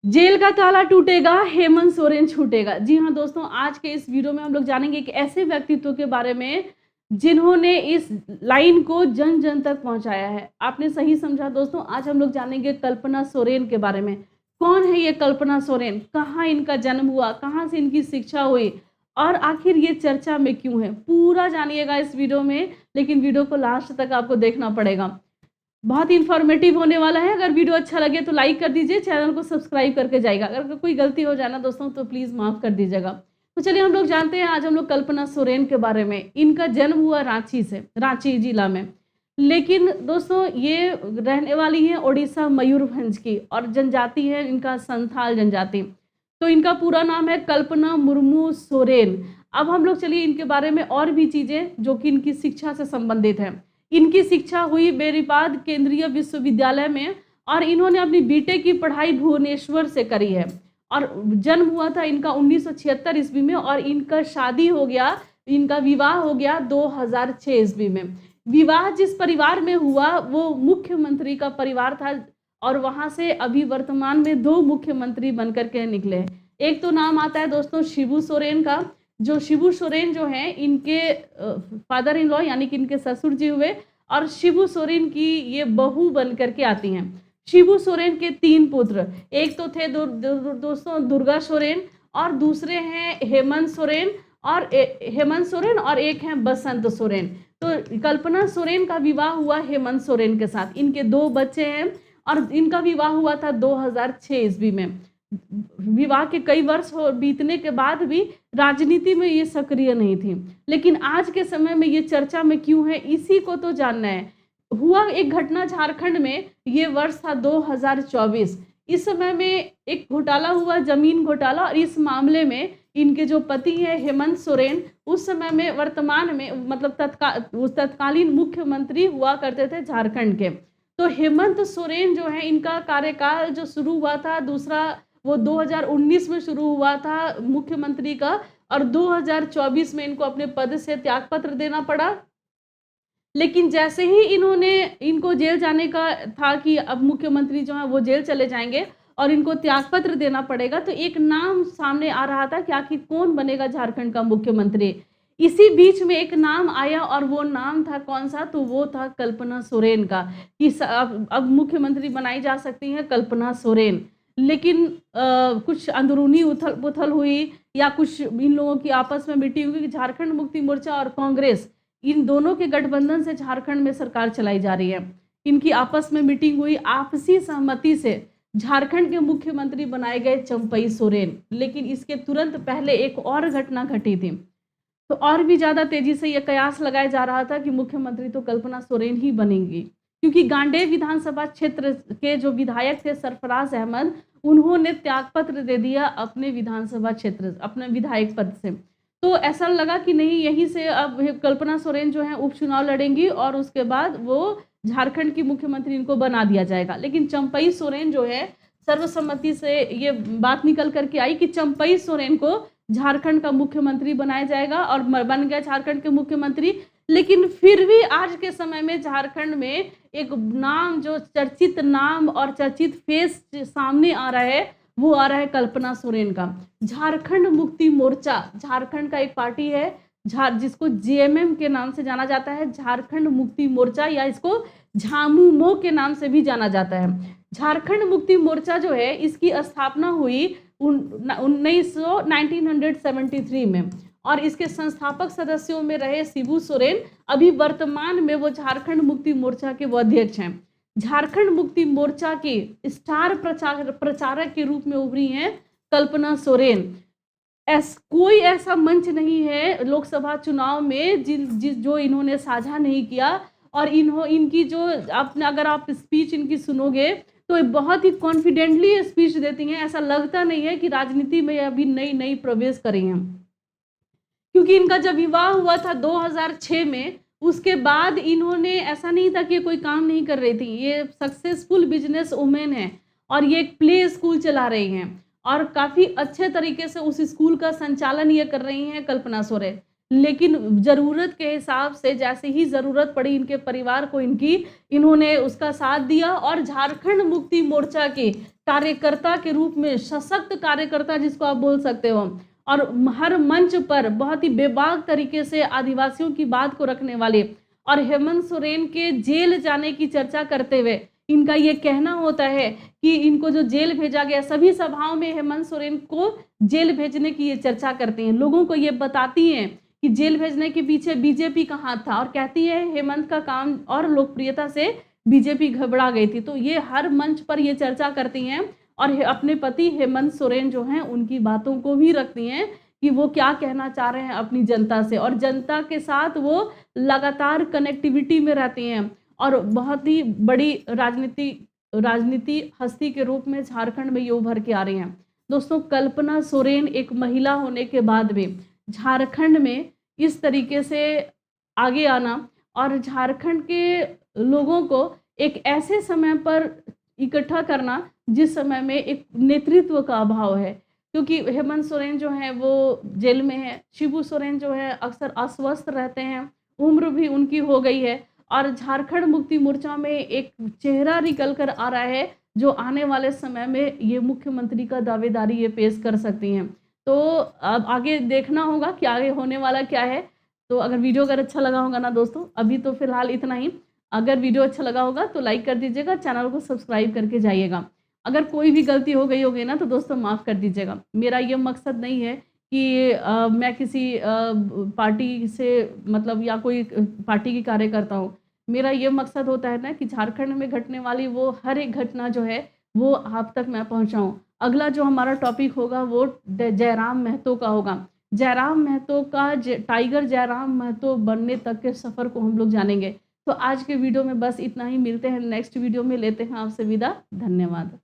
Jail का ताला टूटेगा, हेमंत सोरेन छूटेगा। जी हाँ दोस्तों, आज के इस वीडियो में हम लोग जानेंगे एक ऐसे व्यक्तित्व के बारे में जिन्होंने इस लाइन को जन-जन तक पहुँचाया है। आपने सही समझा दोस्तों, आज हम लोग जानेंगे कल्पना सोरेन के बारे में। कौन है ये कल्पना सोरेन? कहाँ इनका जन्म हुआ? कहाँ से इनकी शिक्षा हुई? और आखिर ये चर्चा में क्यों है? पूरा जानिएगा इस वीडियो में, लेकिन वीडियो को लास्ट तक आपको देखना पड़ेगा। बहुत इन्फॉर्मेटिव होने वाला है। अगर वीडियो अच्छा लगे तो लाइक कर दीजिए, चैनल को सब्सक्राइब करके जाइएगा। अगर कोई गलती हो जाए ना दोस्तों तो प्लीज़ माफ़ कर दीजिएगा। तो चलिए हम लोग जानते हैं आज हम लोग कल्पना सोरेन के बारे में। इनका जन्म हुआ रांची से, रांची जिला में। लेकिन दोस्तों ये रहने वाली हैं ओडिशा मयूरभंज की और जनजाति है इनका संथाल जनजाति। तो इनका पूरा नाम है कल्पना मुर्मू सोरेन। अब हम लोग चलिए इनके बारे में और भी चीज़ें जो कि इनकी शिक्षा से संबंधित हैं। इनकी शिक्षा हुई बेरीपाद केंद्रीय विश्वविद्यालय में और इन्होंने अपनी बीटेक की पढ़ाई भुवनेश्वर से करी है और जन्म हुआ था इनका 1976 ईस्वी में और इनका शादी हो गया, इनका विवाह हो गया 2006 ईस्वी में। विवाह जिस परिवार में हुआ वो मुख्यमंत्री का परिवार था और वहाँ से अभी वर्तमान में 2 मुख्यमंत्री बनकर के निकले हैं। एक तो नाम आता है दोस्तों शिबू सोरेन का, जो शिबू सोरेन जो हैं इनके फादर इन लॉ यानी कि इनके ससुर जी हुए और शिबू सोरेन की ये बहू बन करके आती हैं। शिबू सोरेन के 3 पुत्र, एक तो थे दोस्तों दुर्गा सोरेन और दूसरे हैं हेमंत सोरेन और हेमंत सोरेन और एक हैं बसंत सोरेन। तो कल्पना सोरेन का विवाह हुआ हेमंत सोरेन के साथ। इनके 2 बच्चे हैं और इनका विवाह हुआ था 2006 ईस्वी में। विवाह के कई वर्ष बीतने के बाद भी राजनीति में ये सक्रिय नहीं थी, लेकिन आज के समय में ये चर्चा में क्यों है इसी को तो जानना है। हुआ एक घटना झारखंड में, ये वर्ष था 2024। इस समय में एक घोटाला हुआ, जमीन घोटाला, और इस मामले में इनके जो पति हैं हेमंत सोरेन उस समय में वर्तमान में मतलब तत्कालीन मुख्यमंत्री हुआ करते थे झारखंड के। तो हेमंत सोरेन जो है इनका कार्यकाल जो शुरू हुआ था दूसरा वो 2019 में शुरू हुआ था मुख्यमंत्री का और 2024 में इनको अपने पद से त्यागपत्र देना पड़ा। लेकिन जैसे ही इनको जेल जाने का था कि अब मुख्यमंत्री जो है वो जेल चले जाएंगे और इनको त्यागपत्र देना पड़ेगा, तो एक नाम सामने आ रहा था कि आखिर कौन बनेगा झारखंड का मुख्यमंत्री। इसी बीच में एक नाम आया और वो नाम था कौन सा, तो वो था कल्पना सोरेन का कि अब मुख्यमंत्री बनाई जा सकती हैं कल्पना सोरेन। लेकिन कुछ अंदरूनी उथल पुथल हुई या कुछ इन लोगों की आपस में मीटिंग हुई कि झारखंड मुक्ति मोर्चा और कांग्रेस इन दोनों के गठबंधन से झारखंड में सरकार चलाई जा रही है। इनकी आपस में मीटिंग हुई, आपसी सहमति से झारखंड के मुख्यमंत्री बनाए गए चंपई सोरेन। लेकिन इसके तुरंत पहले एक और घटना घटी थी, तो और भी ज़्यादा तेजी से यह कयास लगाया जा रहा था कि मुख्यमंत्री तो कल्पना सोरेन ही बनेंगी, क्योंकि गांडेय विधानसभा क्षेत्र के जो विधायक थे सरफराज अहमद, उन्होंने त्यागपत्र दे दिया अपने विधानसभा क्षेत्र अपने विधायक पद से। तो ऐसा लगा कि नहीं, यहीं से अब कल्पना सोरेन जो है उपचुनाव लड़ेंगी और उसके बाद वो झारखंड की मुख्यमंत्री इनको बना दिया जाएगा। लेकिन चंपई सोरेन जो है सर्वसम्मति से ये बात निकल करके आई कि चंपई सोरेन को झारखंड का मुख्यमंत्री बनाया जाएगा और बन गया झारखंड के मुख्यमंत्री। लेकिन फिर भी आज के समय में झारखंड में एक नाम जो चर्चित नाम और चर्चित फेस सामने आ रहा है वो आ रहा है कल्पना सोरेन का। झारखंड मुक्ति मोर्चा, झारखंड का एक पार्टी है जिसको जेएमएम के नाम से जाना जाता है, झारखंड मुक्ति मोर्चा, या इसको झामुमो के नाम से भी जाना जाता है। झारखंड मुक्ति मोर्चा जो है इसकी स्थापना हुई 1973 में और इसके संस्थापक सदस्यों में रहे शिबू सोरेन। अभी वर्तमान में वो झारखंड मुक्ति मोर्चा के वो अध्यक्ष हैं। झारखंड मुक्ति मोर्चा की स्टार प्रचारक के रूप में उभरी हैं कल्पना सोरेन। कोई ऐसा मंच नहीं है लोकसभा चुनाव में जो इन्होंने साझा नहीं किया और इनकी जो अगर आप स्पीच इनकी सुनोगे तो बहुत ही कॉन्फिडेंटली स्पीच देती हैं। ऐसा लगता नहीं है कि राजनीति में अभी नई प्रवेश करी हैं, क्योंकि इनका जब विवाह हुआ था 2006 में, उसके बाद इन्होंने ऐसा नहीं था कि कोई काम नहीं कर रही थी। ये सक्सेसफुल बिजनेस वुमेन है और ये एक प्ले स्कूल चला रही हैं और काफ़ी अच्छे तरीके से उस स्कूल का संचालन ये कर रही हैं कल्पना सोरेन। लेकिन ज़रूरत के हिसाब से जैसे ही ज़रूरत पड़ी इनके परिवार को इन्होंने उसका साथ दिया और झारखंड मुक्ति मोर्चा के कार्यकर्ता के रूप में, सशक्त कार्यकर्ता जिसको आप बोल सकते हो, और हर मंच पर बहुत ही बेबाक तरीके से आदिवासियों की बात को रखने वाले, और हेमंत सोरेन के जेल जाने की चर्चा करते हुए इनका ये कहना होता है कि इनको जो जेल भेजा गया, सभी सभाओं में हेमंत सोरेन को जेल भेजने की ये चर्चा करती हैं, लोगों को ये बताती हैं कि जेल भेजने के पीछे बीजेपी का हाथ था, और कहती है हेमंत का काम और लोकप्रियता से बीजेपी घबरा गई थी। तो ये हर मंच पर ये चर्चा करती हैं और अपने पति हेमंत सोरेन जो हैं उनकी बातों को भी रखती हैं कि वो क्या कहना चाह रहे हैं अपनी जनता से, और जनता के साथ वो लगातार कनेक्टिविटी में रहती हैं और बहुत ही बड़ी राजनीति हस्ती के रूप में झारखंड में ये उभर के आ रही हैं। दोस्तों, कल्पना सोरेन एक महिला होने के बाद में झारखंड में इस तरीके से आगे आना और झारखंड के लोगों को एक ऐसे समय पर इकट्ठा करना जिस समय में एक नेतृत्व का अभाव है, क्योंकि हेमंत सोरेन जो है वो जेल में है, शिबू सोरेन जो है अक्सर अस्वस्थ रहते हैं, उम्र भी उनकी हो गई है, और झारखंड मुक्ति मोर्चा में एक चेहरा निकल कर आ रहा है जो आने वाले समय में ये मुख्यमंत्री का दावेदारी ये पेश कर सकती हैं। तो अब आगे देखना होगा कि आगे होने वाला क्या है। तो अगर वीडियो अच्छा लगा होगा ना दोस्तों, अभी तो फिलहाल इतना ही। अगर वीडियो अच्छा लगा होगा तो लाइक कर दीजिएगा, चैनल को सब्सक्राइब करके जाइएगा। अगर कोई भी गलती हो गई होगी ना तो दोस्तों माफ़ कर दीजिएगा। मेरा ये मकसद नहीं है कि मैं किसी पार्टी से मतलब या कोई पार्टी की कार्यकर्ता हूँ। मेरा ये मकसद होता है ना कि झारखंड में घटने वाली वो हर एक घटना जो है वो आप तक मैं पहुँचाऊँ। अगला जो हमारा टॉपिक होगा वो जयराम महतो का होगा। जयराम महतो का टाइगर जयराम महतो बनने तक के सफ़र को हम लोग जानेंगे। तो आज के वीडियो में बस इतना ही। मिलते हैं नेक्स्ट वीडियो में, लेते हैं आपसे विदा। धन्यवाद।